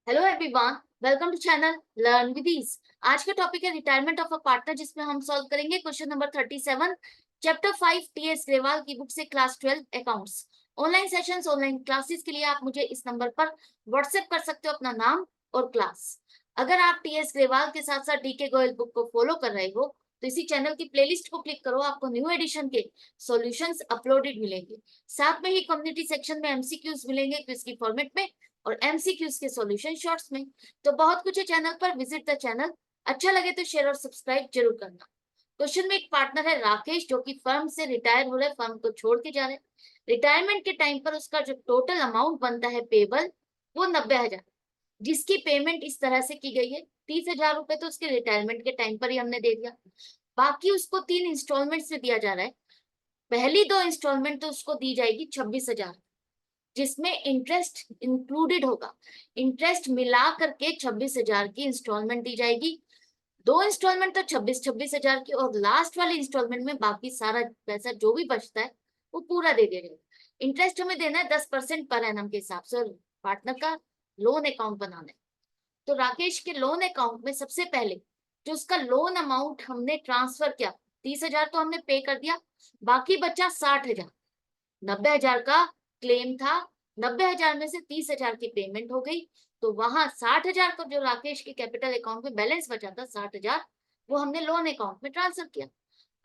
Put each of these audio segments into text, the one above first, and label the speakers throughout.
Speaker 1: Hello everyone, welcome to channel learn with ease. आज का topic है रिटायरमेंट ऑफ अ पार्टनर, जिसमें हम सॉल्व करेंगे question number 37 chapter 5 TS Grewal की बुक से class 12 accounts. Online sessions, online classes के लिए आप मुझे इस नंबर पर व्हाट्सएप कर सकते हो अपना नाम और क्लास। अगर आप टीएस ग्रेवाल के साथ साथ डीके गोयल बुक को फॉलो कर रहे हो तो इसी चैनल की प्लेलिस्ट को क्लिक करो, आपको न्यू एडिशन के सॉल्यूशंस अपलोडेड मिलेंगे। साथ में ही कम्युनिटी सेक्शन में एमसीक्यूज मिलेंगे क्विज की फॉर्मेट में और एमसीक्यूज के सॉल्यूशन शॉर्ट्स में। तो बहुत कुछ है चैनल पर, विजिट द चैनल। अच्छा लगे तो शेयर और सब्सक्राइब जरूर करना। क्वेश्चन में एक पार्टनर है राकेश, जो कि फर्म से रिटायर हो रहे, फर्म को छोड़ के जा रहे। रिटायरमेंट के टाइम पर उसका जो टोटल अमाउंट बनता है पेबल, वो 90,000, जिसकी पेमेंट इस तरह से की गई है। 30,000 रुपए तो उसके रिटायरमेंट के टाइम पर ही हमने दे दिया। बाकी उसको 3 इंस्टॉलमेंट से दिया जा रहा है। पहली 2 इंस्टॉलमेंट तो उसको दी जाएगी 26,000, जिसमें इंटरेस्ट इंक्लूडेड होगा। इंटरेस्ट मिला करके 26,000 की इंस्टॉलमेंट दी जाएगी। 2 इंस्टॉलमेंट तो 26,000 की, और लास्ट वाले इंस्टॉलमेंट में बाकी सारा पैसा जो भी बचता है वो पूरा दे दिया जाएगा। इंटरेस्ट हमें देना है 10% पर एनम के हिसाब से, और पार्टनर का लोन अकाउंट बनाना है। तो राकेश के लोन अकाउंट में सबसे पहले जो उसका लोन अमाउंट हमने ट्रांसफर किया, 30,000 तो हमने पे कर दिया, बाकी बचा 60,000। 90,000 का क्लेम था, 90,000 में से 30,000 की पेमेंट हो गई, तो वहां 60,000 को जो राकेश के कैपिटल अकाउंट में बैलेंस बचा था 60,000, वो हमने लोन अकाउंट में ट्रांसफर किया।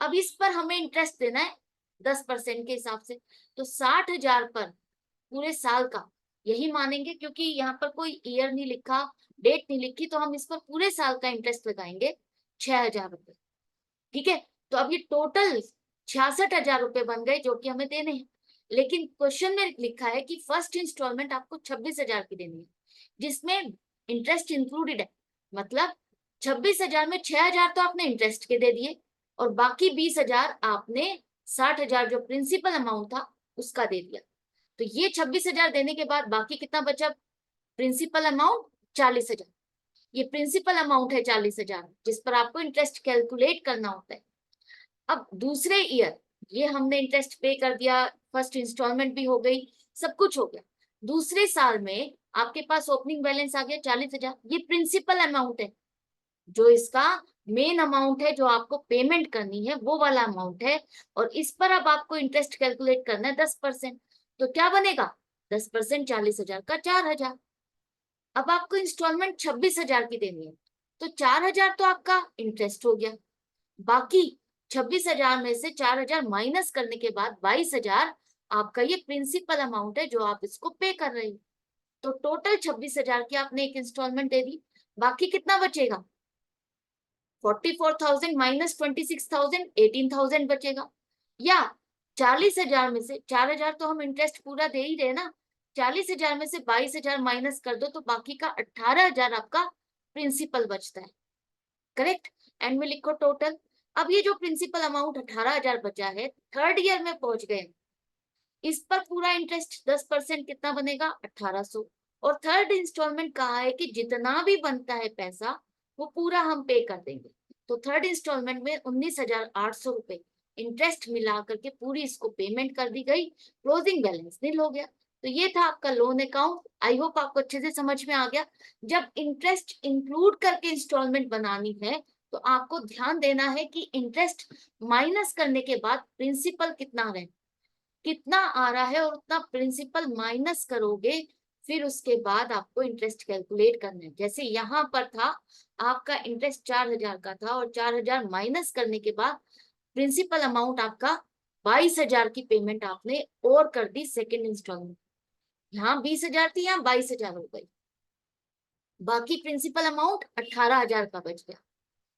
Speaker 1: अब इस पर हमें इंटरेस्ट देना है 10% के हिसाब से। तो 60,000 पर पूरे साल का यही मानेंगे, क्योंकि यहाँ पर कोई ईयर नहीं लिखा, डेट नहीं लिखी, तो हम इस पर पूरे साल का इंटरेस्ट लगाएंगे 6,000 रुपए। ठीक है, तो अब ये टोटल 66,000 रुपए बन गए जो कि हमें देने हैं। लेकिन क्वेश्चन में लिखा है कि फर्स्ट इंस्टॉलमेंट आपको 26,000 की देनी है, जिसमें इंटरेस्ट इंक्लूडेड है। मतलब 26,000 में 6,000 तो आपने इंटरेस्ट के दे दिए, और बाकी 20,000 आपने 60,000 जो प्रिंसिपल अमाउंट था उसका दे दिया। तो ये 26,000 देने के बाद बाकी कितना बचा? Principal amount 40,000। ये प्रिंसिपल अमाउंट है 40,000, जिस पर आपको इंटरेस्ट कैलकुलेट करना होता है। अब दूसरे ईयर ये हमने इंटरेस्ट पे कर दिया, फर्स्ट इंस्टॉलमेंट भी हो गई, सब कुछ हो गया। दूसरे साल में आपके पास ओपनिंग बैलेंस आ गया 40,000। ये प्रिंसिपल अमाउंट है, जो इसका मेन अमाउंट है, जो आपको पेमेंट करनी है वो वाला अमाउंट है। और इस पर अब आपको इंटरेस्ट कैलकुलेट करना है 10%। तो क्या बनेगा? 10% 40,000 का 4,000। अब आपको इंस्टॉलमेंट 26,000 की देनी है, तो 4,000 तो आपका इंटरेस्ट हो गया। बाकी 26,000 में से 4,000 माइनस करने के बाद 22,000 आपका ये प्रिंसिपल अमाउंट है जो आप इसको पे कर रहे हो। तो टोटल 26,000 की आपने एक इंस्टॉलमेंट दे दी। बाकी कितना बचेगा? 44,000 माइनस 26,000, 18,000 बचेगा। या 40,000 में से 4,000 तो हम इंटरेस्ट पूरा दे ही रहे ना, 40,000 में से 22,000 माइनस कर दो तो बाकी का 18,000 आपका प्रिंसिपल बचता है। करेक्ट? एंड में लिखो टोटल। अब ये जो प्रिंसिपल अमाउंट 18,000 बचा है, थर्ड ईयर में पहुंच गए, इस पर पूरा इंटरेस्ट 10% कितना बनेगा? 1,800। और थर्ड इंस्टॉलमेंट कहा है कि जितना भी बनता है पैसा वो पूरा हम पे कर देंगे। तो थर्ड इंस्टॉलमेंट में 19,800 रुपए इंटरेस्ट मिला करके पूरी इसको पेमेंट कर दी गई। क्लोजिंग बैलेंस नील हो गया। तो ये था आपका लोन अकाउंट। आई होप आपको अच्छे से समझ में आ गया। जब इंटरेस्ट इंक्लूड करके इंस्टॉलमेंट बनानी है तो आपको ध्यान देना है कि इंटरेस्ट माइनस करने के बाद प्रिंसिपल कितना रहे, कितना आ रहा है, और उतना प्रिंसिपल माइनस करोगे, फिर उसके बाद आपको इंटरेस्ट कैलकुलेट करना है। जैसे यहाँ पर था, आपका इंटरेस्ट 4,000 का था, और 4,000 माइनस करने के बाद प्रिंसिपल अमाउंट आपका 22,000 की पेमेंट आपने और कर दी सेकेंड इंस्टॉलमेंट। यहाँ 20,000 थी, यहाँ 22,000 हो गई। बाकी प्रिंसिपल अमाउंट 18,000 का बच गया,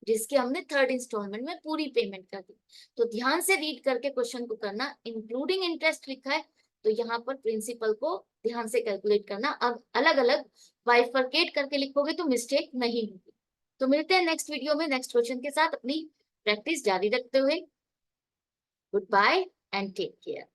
Speaker 1: जिसके हमने थर्ड इंस्टॉलमेंट में पूरी पेमेंट कर दी। तो ध्यान से रीड करके क्वेश्चन को करना। इंक्लूडिंग इंटरेस्ट लिखा है तो यहाँ पर प्रिंसिपल को ध्यान से कैलकुलेट करना। अब अलग अलग बाइफरकेट करके लिखोगे तो मिस्टेक नहीं होगी। तो मिलते हैं नेक्स्ट वीडियो में नेक्स्ट क्वेश्चन के साथ। अपनी प्रैक्टिस जारी रखते हुए good bye and take care.